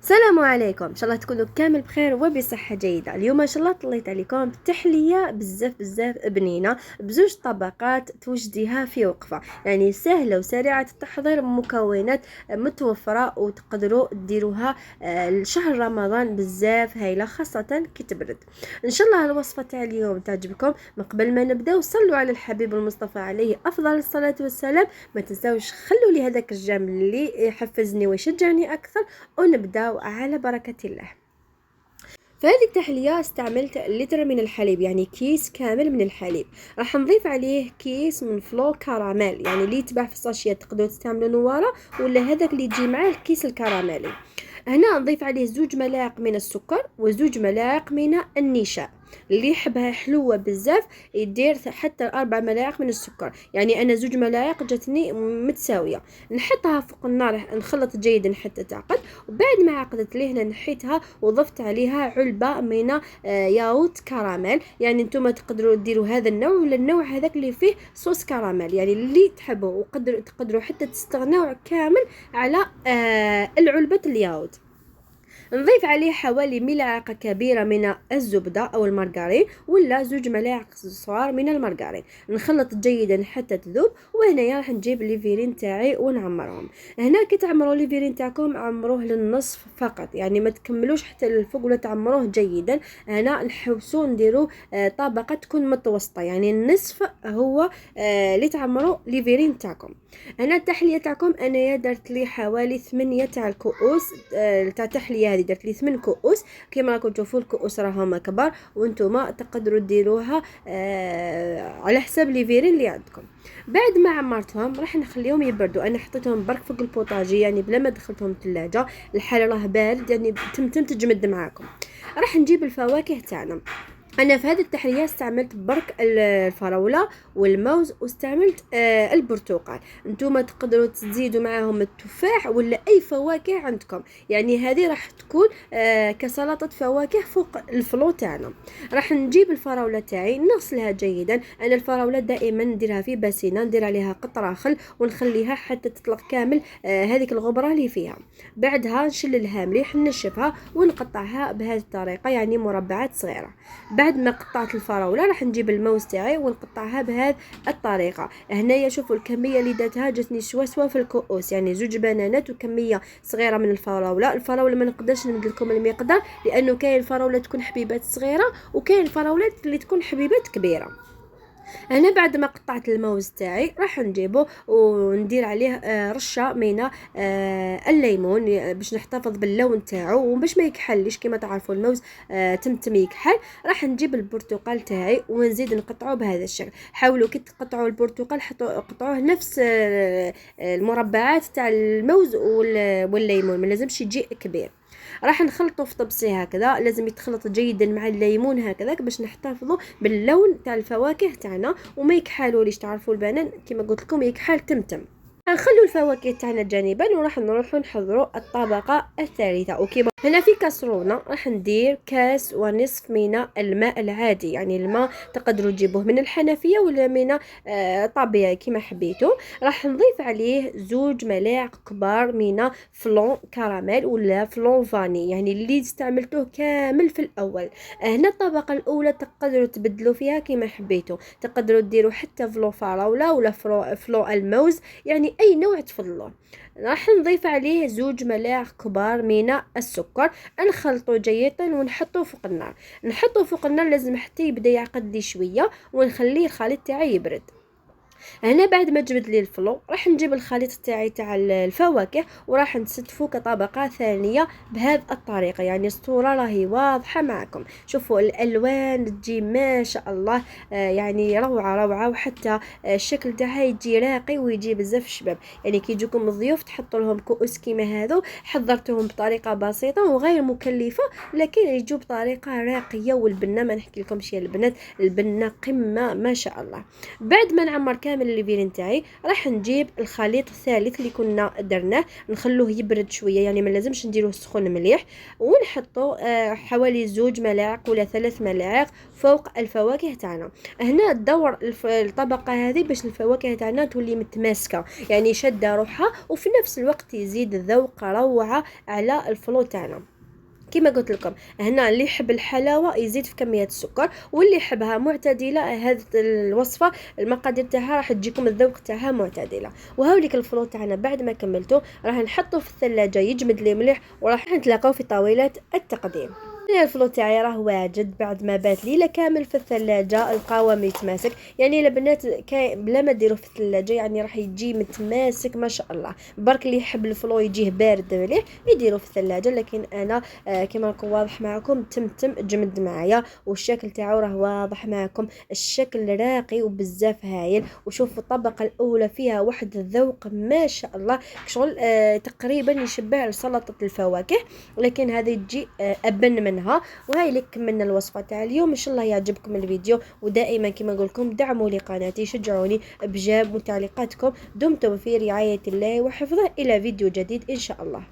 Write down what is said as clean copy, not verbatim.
السلام عليكم، ان شاء الله تكونوا كامل بخير وبصحه جيده. اليوم ان شاء الله طليت عليكم تحليه بزاف بنينه بزوج طبقات توجديها في وقفه، يعني سهله وسريعه التحضير، مكونات متوفره وتقدروا ديروها لشهر رمضان بزاف هايله، خاصه كي تبرد. ان شاء الله الوصفه تاع اليوم تعجبكم. من قبل ما نبداو صلوا على الحبيب المصطفى عليه افضل الصلاه والسلام. ما تنساوش خلوا لي هذاك الجام اللي يحفزني ويشجعني اكثر، ونبداو على بركة الله. فهذه التحلية استعملت لتر من الحليب، يعني كيس كامل من الحليب. راح نضيف عليه كيس من فلو كراميل، يعني اللي يتباع في الساشيات تقدروا تستعملوا نوارة ولا هذاك اللي يجي معاه الكيس الكراميلي. هنا نضيف عليه 2 ملاعق من السكر و2 ملاعق من النشا. اللي يحبها حلوة بزاف يدير حتى 4 ملاعق من السكر، يعني انا 2 ملاعق جاتني متساوية. نحطها فوق النار نخلط جيدا حتى تعقد، وبعد ما عقدت لي هنا نحيتها وضفت عليها علبة من ياوت كراميل. يعني نتوما تقدروا ديروا هذا النوع ولا النوع هذاك اللي فيه صوص كراميل، يعني اللي تحبوا، تقدروا حتى تستغنوا كامل على العلبة الياوت. نضيف عليه حوالي ملعقة كبيرة من الزبدة أو المارغرين، ولا 2 ملاعق صغار من المارغرين. نخلط جيدا حتى تذوب. وهنايا راح نجيب ليفيرين تاعي ونعمرهم. هنا كي تعمروا ليفيرين تاعكم عمروه للنصف فقط، يعني ما تكملوش حتى للفوق ولا تعمروه جيدا. هنا نحوسو نديرو طبقة تكون متوسطة، يعني النصف هو اللي تعمروا ليفيرين تاعكم. هنا التحلية تاعكم انايا درت لي حوالي 8 تاع الكؤوس تاع التحلية هذه، درت لي 8 كؤوس. كما راكم تشوفوا الكؤوس راهم كبار، وانتم تقدروا ديروها على حساب ليفيرين اللي عندكم. بعد ما عمرتهم راح نخليهم يبردوا. انا حطيتهم برك فوق البوطاجي، يعني بلا ما دخلتهم الثلاجه، الحال راه بارد يعني تمتم تجمد معاكم. راح نجيب الفواكه تاعنا. انا في هذه التحليه استعملت برك الفراوله والموز، واستعملت البرتقال. نتوما تقدروا تزيدوا معاهم التفاح ولا اي فواكه عندكم، يعني هذه راح تكون كسلطه فواكه فوق الفلو تاعنا. راح نجيب الفراوله تاعي نغسلها جيدا. انا الفراوله دائما نديرها في باسينه، ندير عليها قطره خل ونخليها حتى تطلق كامل هذيك الغبره اللي فيها. بعدها نشللها مليح، نشفها ونقطعها بهذه الطريقه، يعني مربعات صغيره. بعد ما قطعت الفراوله راح نجيب الموز تاعي ونقطعها بهذه الطريقه. هنايا شوفوا الكميه اللي درتها جاتني سوا في الكؤوس، يعني 2 بنانات وكميه صغيره من الفراوله ما نقدرش نمد لكم المقدار، لانه كاين الفراوله تكون حبيبات صغيره وكاين الفراولات اللي تكون حبيبات كبيره. انا بعد ما قطعت الموز تاعي راح نجيبه وندير عليه رشه من الليمون باش نحتفظ باللون تاعو وباش ما يكحلش. كما تعرفوا الموز تمتم يكحل. راح نجيب البرتقال تاعي ونزيد نقطعه بهذا الشكل. حاولوا كي تقطعوا البرتقال قطعوه نفس المربعات تاع الموز والليمون، ما لازمش يجي كبير. راح نخلطه في طبسي هكذا، لازم يتخلط جيدا مع الليمون هكذا باش نحتفظوا باللون تاع الفواكه تاعنا وما يكحلوليش. تعرفوا البنان كما قلت لكم يكحل تمتم. نخلو الفواكه تاعنا جانبا وراح نروحوا نحضروا الطبقه الثالثه. وكيما هنا في كاسرونه راح ندير كاس ونصف من الماء العادي، يعني الماء تقدروا تجيبوه من الحنفيه ولا من طبيعي كما حبيتوا. راح نضيف عليه 2 ملاعق كبار من فلون كراميل ولا فلون فاني، يعني اللي استعملتوه كامل في الاول. هنا الطبقه الاولى تقدروا تبدلوا فيها كما حبيتوا، تقدروا ديروا حتى فلو فراوله ولا فلو الموز، يعني اي نوع تفضلوه. راح نضيف عليه 2 ملاعق كبار من السكر، نخلطه جيدا ونحطه فوق النار. لازم حتى يبدا يعقد لي شويه ونخليه الخليط تاعي يبرد. هنا بعد ما جبد لي الفلو راح نجيب الخليط تاعي تاع الفواكه وراح نستفو كطبقه ثانيه بهذه الطريقه. يعني الصوره راهي واضحه معكم، شوفوا الالوان تجي ما شاء الله يعني روعه وحتى الشكل تاعها يجي راقي ويجي بزاف شباب. يعني كي يجوكم الضيوف تحطوا لهم كؤوس كيما هذو، حضرتهم بطريقه بسيطه وغير مكلفه لكن يجوا بطريقه راقيه. والبنه ما نحكي لكمش يا البنات، البنه قمه ما شاء الله. بعد ما نعمر كامل كامل الليفين نتاعي راح نجيب الخليط الثالث اللي كنا درناه، نخلوه يبرد شويه، يعني ما لازمش نديروه سخون مليح، ونحطوا حوالي 2 ملاعق ولا 3 ملاعق فوق الفواكه تاعنا. هنا تدور الطبقه هذه باش الفواكه تاعنا تولي متماسكه، يعني شاده روحها، وفي نفس الوقت يزيد الذوق روعه على الفلو تاعنا. كما قلت لكم هنا اللي يحب الحلاوه يزيد في كميه السكر، واللي يحبها معتدله هذه الوصفه المقادير تاعها راح تجيكم الذوق تاعها معتدله. وهاوليك الفلو تاعنا بعد ما كملته راح نحطه في الثلاجه يجمد لي مليح، وراح نتلاقاو في طاوله التقديم. الفلو تاعي راه واجد بعد ما بات ليله كامل في الثلاجه، القوام يتماسك، يعني البنات بلا ما ديروه في الثلاجه يعني راح يجي متماسك ما شاء الله. برك اللي يحب الفلو يجيه بارد مليح يديروه في الثلاجه، لكن انا كما راكم واضح معكم تمتم جمد معايا، والشكل تاعو راه واضح معكم، الشكل راقي وبزاف هايل. وشوفوا الطبقه الاولى فيها واحد الذوق ما شاء الله، شغل تقريبا يشبه لسلطه الفواكه، لكن هذه تجي ابن منها. وهاي لك كملنا الوصفه تاع اليوم. ان شاء الله يعجبكم الفيديو، ودائما كما نقول لكم دعموا لي قناتي، شجعوني بجاب وتعليقاتكم. دمتم في رعايه الله وحفظه، الى فيديو جديد ان شاء الله.